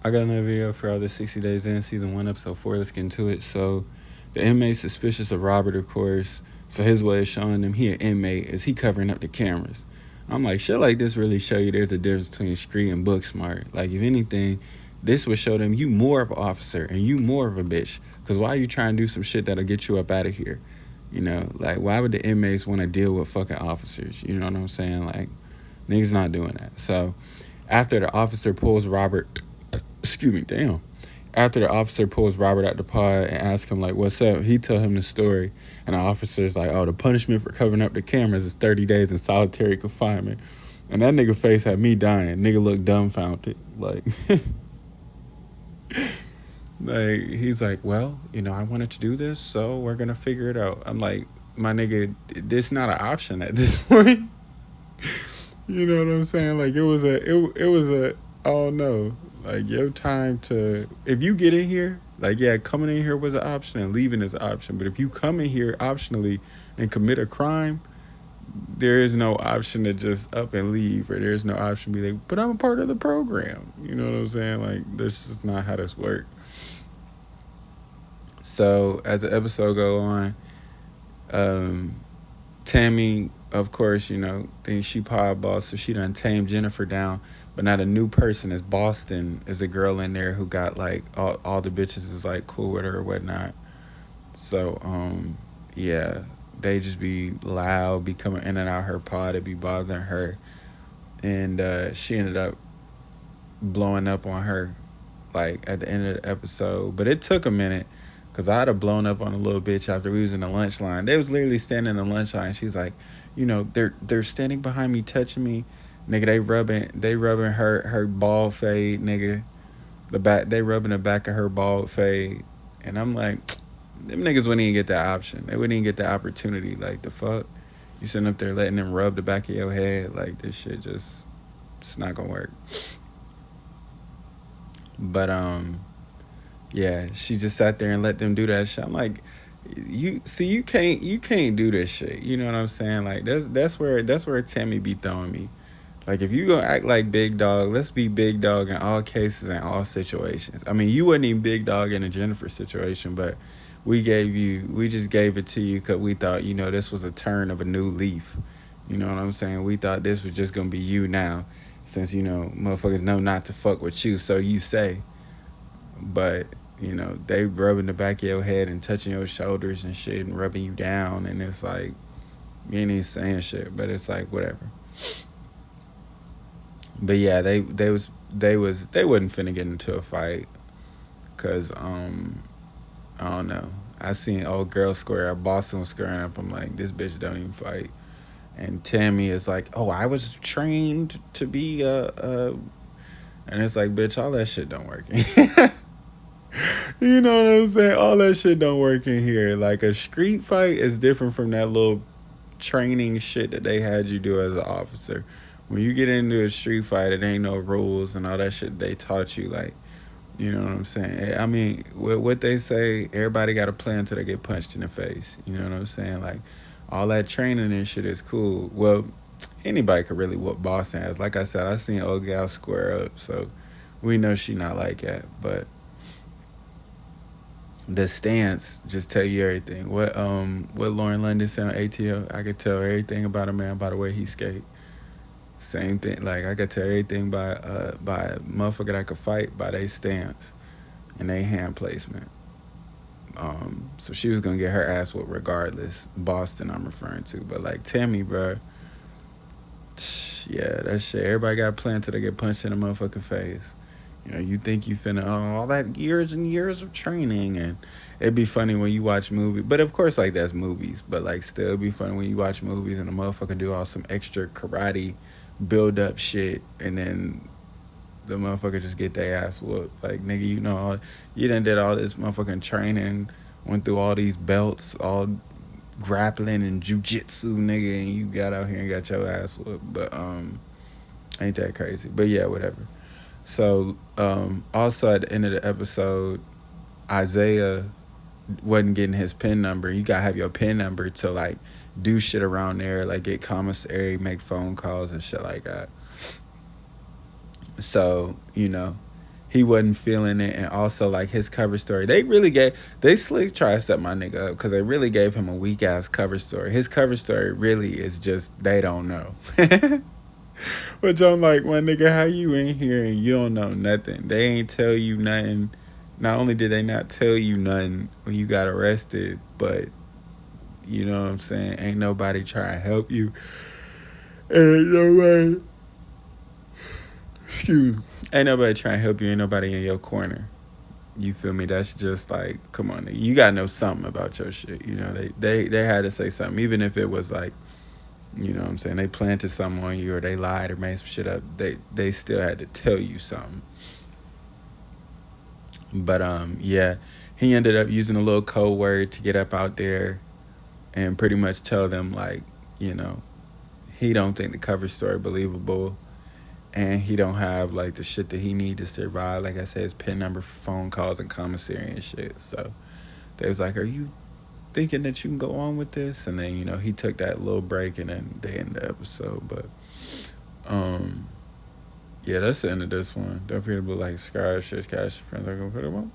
I got another video for all the 60 Days In, Season 1, Episode 4. Let's get into it. So, the inmate suspicious of Robert, of course. So, his way of showing them he an inmate is he covering up the cameras. I'm like, shit like this really show you there's a difference between street and book smart. Like, if anything, this would show them you more of an officer and you more of a bitch. Because why are you trying to do some shit that'll get you up out of here? You know, like, why would the inmates want to deal with fucking officers? You know what I'm saying? Like, niggas not doing that. So, after the officer pulls Robert, excuse me, damn. After the officer pulls Robert out the pod and asks him, like, what's up, he tell him the story. And the officer's like, oh, the punishment for covering up the cameras is 30 days in solitary confinement. And that nigga face had me dying. Nigga looked dumbfounded. Like, like he's like, well, you know, I wanted to do this, so we're going to figure it out. I'm like, my nigga, this not an option at this point. You know what I'm saying? Like, it was a, oh no. Like, your time to, if you get in here, like, yeah, coming in here was an option and leaving is an option. But if you come in here optionally and commit a crime, there is no option to just up and leave, or there's no option to be like, but I'm a part of the program. You know what I'm saying? Like, that's just not how this works. So, as the episode go on, Tammy, of course, you know, thinks she pod boss, so she done tamed Jennifer down. But now the new person is Boston, is a girl in there who got like all the bitches is like cool with her or whatnot. So yeah, they just be loud, be coming in and out her pod, it be bothering her. And she ended up blowing up on her like at the end of the episode. But it took a minute, because I'd have blown up on a little bitch after we was in the lunch line. They was literally standing in the lunch line. She's like, you know, they're standing behind me, touching me. Nigga, they rubbing her bald fade, nigga. They rubbing the back of her bald fade. And I'm like, them niggas wouldn't even get that option. They wouldn't even get the opportunity. Like, the fuck? You sitting up there letting them rub the back of your head. Like, this shit just, it's not gonna work. But yeah, she just sat there and let them do that shit. I'm like, you can't do this shit. You know what I'm saying? Like, that's where Tammy be throwing me. Like, if you gonna act like big dog, let's be big dog in all cases and all situations. I mean, you wasn't even big dog in a Jennifer situation, but we just gave it to you because we thought, you know, this was a turn of a new leaf. You know what I'm saying? We thought this was just gonna be you now, since, you know, motherfuckers know not to fuck with you, so you say. But, you know, they rubbing the back of your head and touching your shoulders and shit and rubbing you down, and it's like, you ain't even saying shit, but it's like, whatever. But yeah, they wasn't finna get into a fight, cause I don't know. I seen old girl square up, Boston was squaring up. I'm like, this bitch don't even fight. And Tammy is like, oh, I was trained to be and it's like, bitch, all that shit don't work. You know what I'm saying? All that shit don't work in here. Like, a street fight is different from that little training shit that they had you do as an officer. When you get into a street fight, it ain't no rules and all that shit they taught you. Like, you know what I'm saying? I mean, what they say, everybody got a plan until they get punched in the face. You know what I'm saying? Like, all that training and shit is cool. Well, anybody could really whoop Boston ass. Like I said, I seen old gal square up, so we know she not like that. But the stance just tell you everything. What Lauren London said on ATL, I could tell everything about a man by the way he skate. Same thing. Like, I could tell everything by a motherfucker that could fight by their stance and their hand placement. So she was gonna get her ass whooped regardless. Boston, I'm referring to, but like Tammy, bro. Yeah, that shit. Everybody got a plan till they get punched in the motherfucking face. You know, you think you finna all that years and years of training, and it'd be funny when you watch movies. But of course, like, that's movies. But like, still, it'd be funny when you watch movies and a motherfucker do all some extra karate build up shit, and then the motherfucker just get their ass whooped. Like, nigga, you know, you done did all this motherfucking training, went through all these belts, all grappling and jujitsu, nigga, and you got out here and got your ass whooped. But ain't that crazy? But yeah, whatever. So also at the end of the episode, Isaiah wasn't getting his PIN number. You gotta have your PIN number to like do shit around there, like get commissary, make phone calls and shit like that. So, you know, he wasn't feeling it, and also like his cover story. They slick try to set my nigga up because they really gave him a weak ass cover story. His cover story really is just they don't know. Which I'm like, my nigga, how you in here and you don't know nothing? They ain't tell you nothing. Not only did they not tell you nothing when you got arrested, but you know what I'm saying? Ain't nobody trying to help you. Ain't nobody, excuse me. Ain't nobody trying to help you. Ain't nobody in your corner. You feel me? That's just like, come on, you gotta know something about your shit. You know, they had to say something, even if it was like, you know what I'm saying, they planted something on you or they lied or made some shit up. They still had to tell you something. But yeah, he ended up using a little code word to get up out there and pretty much tell them like, you know, he don't think the cover story believable, and he don't have like the shit that he need to survive. Like I said, his PIN number for phone calls and commissary and shit. So they was like, "Are you thinking that you can go on with this?" And then, you know, he took that little break and then they end the episode. But yeah, that's the end of this one. Don't forget to like, subscribe, share, cash, your friends are gonna put them on.